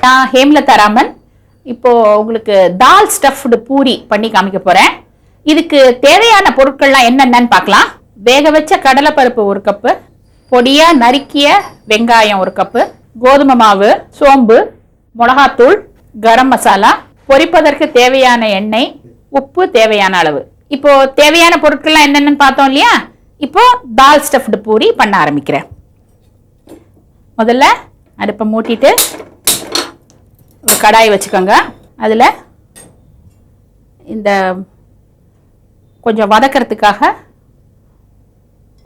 நான் ஹேம்லதா ராமன். இப்போ உங்களுக்கு தால் ஸ்டஃப்டு பூரி பண்ணி காமிக்க போறேன். இதுக்கு தேவையான பொருட்கள்லாம் என்னென்னு பார்க்கலாம். வேக வச்ச கடலைப்பருப்பு 1 கப்பு, பொடியா நறுக்கிய வெங்காயம் 1 கப்பு, கோதுமை மாவு, சோம்பு, மிளகாத்தூள், கரம் மசாலா, பொரிப்பதற்கு தேவையான எண்ணெய், உப்பு தேவையான அளவு. இப்போ தேவையான பொருட்கள்லாம் என்னென்னு பார்த்தோம் இல்லையா. இப்போ தால் ஸ்டஃப்டு பூரி பண்ண ஆரம்பிக்கிறேன். முதல்ல அடுப்பை மூட்டிட்டு ஒரு கடாய் வச்சுக்கோங்க. அதில் இந்த கொஞ்சம் வதக்கிறதுக்காக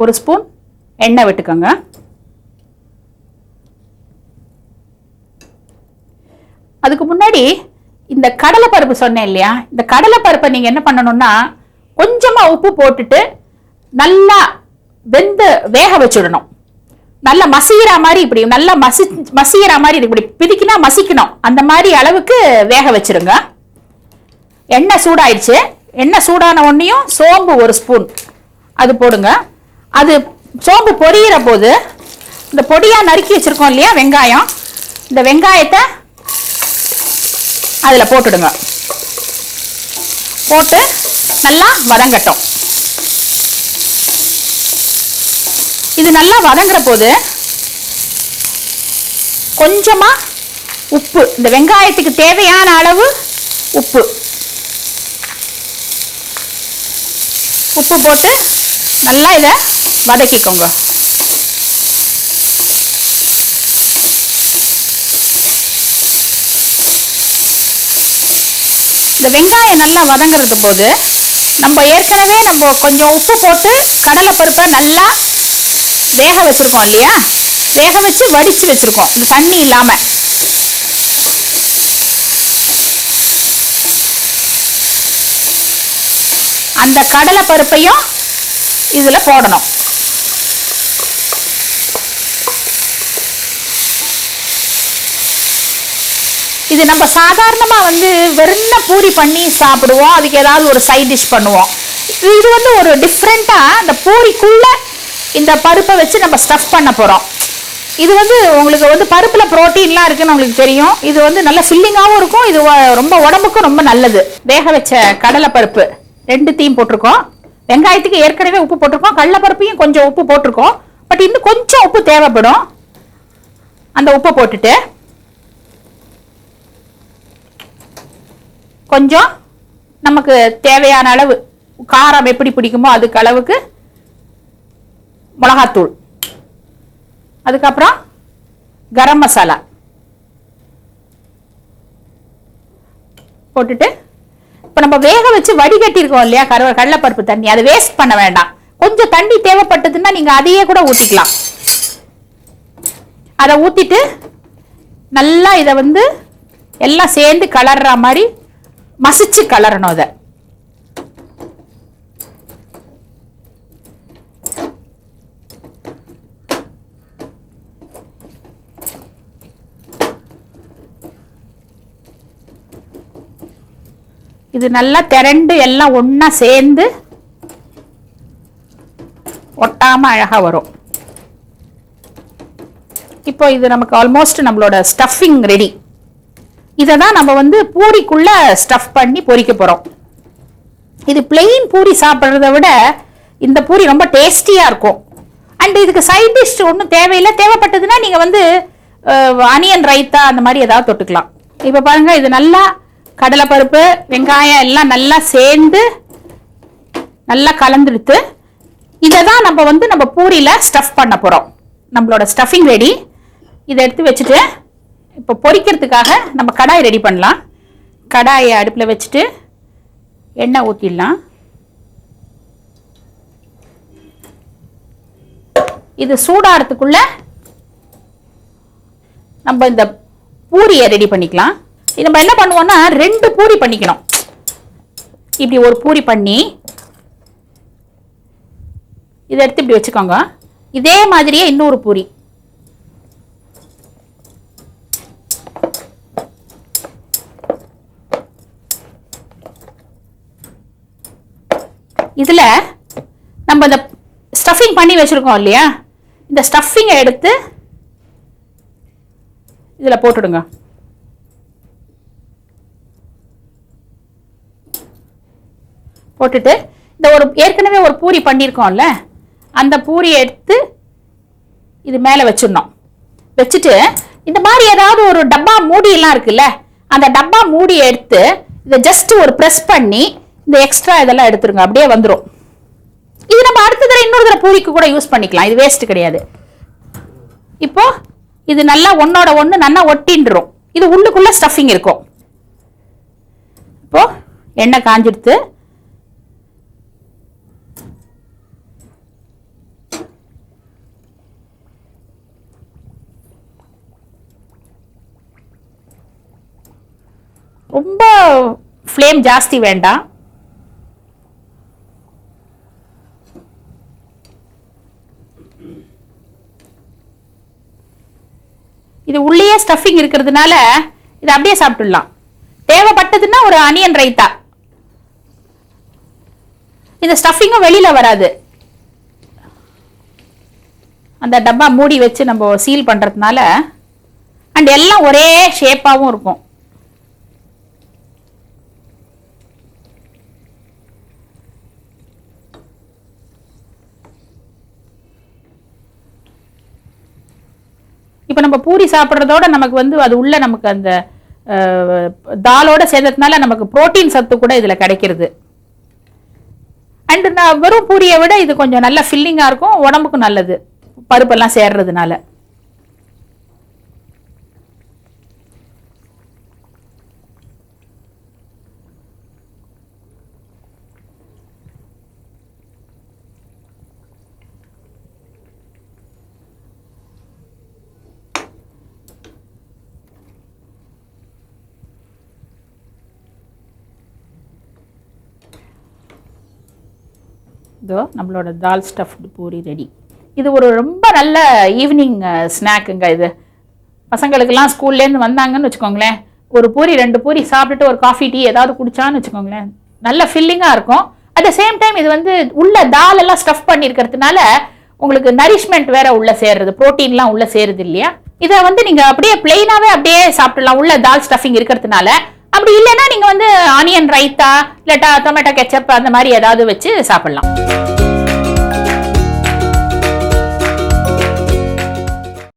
1 ஸ்பூன் எண்ணெய் விட்டுக்கோங்க. அதுக்கு முன்னாடி இந்த கடலைப்பருப்பு சொன்னேன் இல்லையா, இந்த கடலைப்பருப்பை நீங்கள் என்ன பண்ணணும்னா கொஞ்சமாக உப்பு போட்டுட்டு நல்லா வேக வச்சுடணும். நல்லா மசிகிற மாதிரி, இப்படி நல்லா மசிகிற மாதிரி இப்படி பிதிக்கினா மசிக்கணும். அந்த மாதிரி அளவுக்கு வேக வச்சிருங்க. எண்ணெய் சூடாயிடுச்சு. எண்ணெய் சூடான உடனேயும் சோம்பு 1 ஸ்பூன் அது போடுங்க. அது சோம்பு பொரியிற போது இந்த பொடியாக நறுக்கி வச்சிருக்கோம் இல்லையா வெங்காயம், இந்த வெங்காயத்தை அதில் போட்டுடுங்க. போட்டு நல்லா வதங்கட்டும். இது நல்லா வதங்குற போது கொஞ்சமா உப்பு, இந்த வெங்காயத்துக்கு தேவையான அளவு உப்பு போட்டு நல்லா இதை வதக்கிக்கோங்க. இந்த வெங்காயம் நல்லா வதங்குறது போது நம்ம ஏற்கனவே கொஞ்சம் உப்பு போட்டு கடலைப்பருப்பை நல்லா வேக வச்சிருக்கோம் இல்லையா, வேக வச்சு வடிச்சு வச்சிருக்கோம் இந்த தண்ணி இல்லாம. அந்த கடலைப்பருப்பையும் இதுல போடணும். இது நம்ம சாதாரணமா வெறும் பூரி பண்ணி சாப்பிடுவோம். அதுக்கு ஏதாவது ஒரு சைட் டிஷ் பண்ணுவோம். இது ஒரு டிஃப்ரெண்டா இந்த பூரிக்குள்ள இந்த பருப்பை வச்சு நம்ம ஸ்டஃப் பண்ண போறோம். இது உங்களுக்கு பருப்புல புரோட்டீன்லாம் இருக்குன்னு உங்களுக்கு தெரியும். இது நல்ல ஃபில்லிங்காகவும் இருக்கும். இது ரொம்ப உடம்புக்கும் ரொம்ப நல்லது. வேக வச்ச கடலைப்பருப்பு 2 போட்டிருக்கோம். வெங்காயத்துக்கு ஏற்கனவே உப்பு போட்டிருக்கோம். கடலைப்பருப்பையும் கொஞ்சம் உப்பு போட்டிருக்கோம். பட் இன்னும் கொஞ்சம் உப்பு தேவைப்படும். அந்த உப்பை போட்டுட்டு கொஞ்சம் நமக்கு தேவையான அளவு காரம் எப்படி பிடிக்குமோ அதுக்கு அளவுக்கு மிளகாத்தூள், அதுக்கப்புறம் கரம் மசாலா போட்டுட்டு இப்போ நம்ம வேக வச்சு வடிகட்டியிருக்கோம் இல்லையா கடலைப்பருப்பு தண்ணி, அதை வேஸ்ட் பண்ண வேண்டாம். கொஞ்சம் தண்ணி தேவைப்பட்டதுன்னா நீங்க அதையே கூட ஊற்றிக்கலாம். அதை ஊற்றிட்டு நல்லா இதை எல்லாம் சேர்ந்து கலர்ற மாதிரி மசிச்சு கலரணும். அதை இது நல்லா திரண்டு எல்லாம் ஒண்ணா சேர்ந்து ஒட்டாம அழகா வரும். இப்போ இது நமக்கு ஆல்மோஸ்ட் நம்மளோட ஸ்டஃபிங் ரெடி. இதை தான் நம்ம பூரிக்குள்ள ஸ்டஃப் பண்ணி பொரிக்க போறோம். இது பிளெயின் பூரி சாப்பிட்றத விட இந்த பூரி ரொம்ப டேஸ்டியா இருக்கும். அண்ட் இதுக்கு சைட் டிஷ் ஒன்றும் தேவையில்லை. தேவைப்பட்டதுன்னா நீங்க அனியன் ரைத்தா அந்த மாதிரி ஏதாவது தொட்டுக்கலாம். இப்போ பாருங்க, இது நல்லா கடலைப்பருப்பு வெங்காயம் எல்லாம் நல்லா சேர்ந்து நல்லா கலந்துடுத்து. இதை தான் நம்ம பூரியில ஸ்டஃப் பண்ண போறோம். நம்மளோட ஸ்டஃபிங் ரெடி. இதை எடுத்து வச்சுட்டு இப்போ பொரிக்கிறதுக்காக நம்ம கடாய் ரெடி பண்ணலாம். கடாயை அடுப்பில் வச்சுட்டு எண்ணெய் ஊற்றிடலாம். இது சூடாகிறதுக்குள்ள நம்ம இந்த பூரியை ரெடி பண்ணிக்கலாம். நம்ம என்ன பண்ணுவோம்னா 2 பூரி பண்ணிக்கணும். இப்படி ஒரு பூரி பண்ணி இதை எடுத்து இப்படி வச்சுக்கோங்க. இதே மாதிரியே இன்னொரு பூரி. இதுல நம்ம இந்த ஸ்டஃபிங் பண்ணி வச்சிருக்கோம் இல்லையா, இந்த ஸ்டஃபிங்கை எடுத்து இதில் போட்டுடுங்க. போட்டுட்டு இந்த ஏற்கனவே ஒரு பூரி பண்ணியிருக்கோம்ல, அந்த பூரியை எடுத்து இது மேலே வச்சிடணும். வச்சுட்டு இந்த மாதிரி ஏதாவது ஒரு டப்பா மூடியெல்லாம் இருக்குல்ல, அந்த டப்பா மூடி எடுத்து இதை ஜஸ்ட் ஒரு ப்ரெஸ் பண்ணி இந்த எக்ஸ்ட்ரா இதெல்லாம் எடுத்துருங்க. அப்படியே வந்துடும். இது நம்ம அடுத்த தடவை இன்னொரு தடவை பூரிக்கு கூட யூஸ் பண்ணிக்கலாம். இது வேஸ்ட் கிடையாது. இப்போ இது நல்லா ஒன்னோட ஒன்று நல்லா ஒட்டின்றும். இது உள்ளுக்குள்ள ஸ்டஃபிங் இருக்கும். இப்போ எண்ணெய் காஞ்சிடுத்து. ரொம்ப ஃப்ளேம் ஜாஸ்தி வேண்டாம். இது உள்ளே ஸ்டஃபிங் இருக்கிறதுனால இது அப்படியே சாப்பிட்டுடலாம். தேவைப்பட்டதுன்னா ஒரு அனியன் ரைத்தா. இந்த ஸ்டஃபிங்கும் வெளியில வராது. அந்த டப்பா மூடி வச்சு நம்ம சீல் பண்றதுனால அண்ட் எல்லாம் ஒரே ஷேப்பாகவும் இருக்கும். இப்போ நம்ம பூரி சாப்பிட்றதோட நமக்கு வந்து அது உள்ள நமக்கு அந்த தாலோட சேர்ந்ததுனால நமக்கு புரோட்டீன் சத்து கூட இதில் கிடைக்கிறது. அண்ட் வெறும் பூரியை விட இது கொஞ்சம் நல்ல ஃபில்லிங்காக இருக்கும், உடம்புக்கும் நல்லது பருப்பெல்லாம் சேர்றதுனால. இதோ நம்மளோட தால் ஸ்டஃப்டு பூரி ரெடி. இது ஒரு ரொம்ப நல்ல ஈவினிங் ஸ்நாக்குங்க. இது பசங்களுக்கெல்லாம் ஸ்கூல்லேருந்து வந்தாங்கன்னு வச்சுக்கோங்களேன், ஒரு பூரி 2 பூரி சாப்பிட்டுட்டு ஒரு காஃபி டீ ஏதாவது குடிச்சான்னு வச்சுக்கோங்களேன், நல்ல ஃபில்லிங்காக இருக்கும். அட் த சேம் டைம் இது வந்து உள்ள தால் எல்லாம் ஸ்டஃப் பண்ணியிருக்கிறதுனால உங்களுக்கு நரிஷ்மெண்ட் வேற உள்ள சேர்றது, ப்ரோட்டீன்லாம் உள்ள சேருது இல்லையா. இதை வந்து நீங்கள் அப்படியே பிளெயினாகவே அப்படியே சாப்பிடலாம் உள்ள தால் ஸ்டஃபிங் இருக்கிறதுனால. அப்படி இல்லைன்னா நீங்கள் வந்து ஆனியன் ரைத்தா இல்லாட்டா டொமேட்டோ கெச்சப் அந்த மாதிரி ஏதாவது வச்சு சாப்பிடலாம்.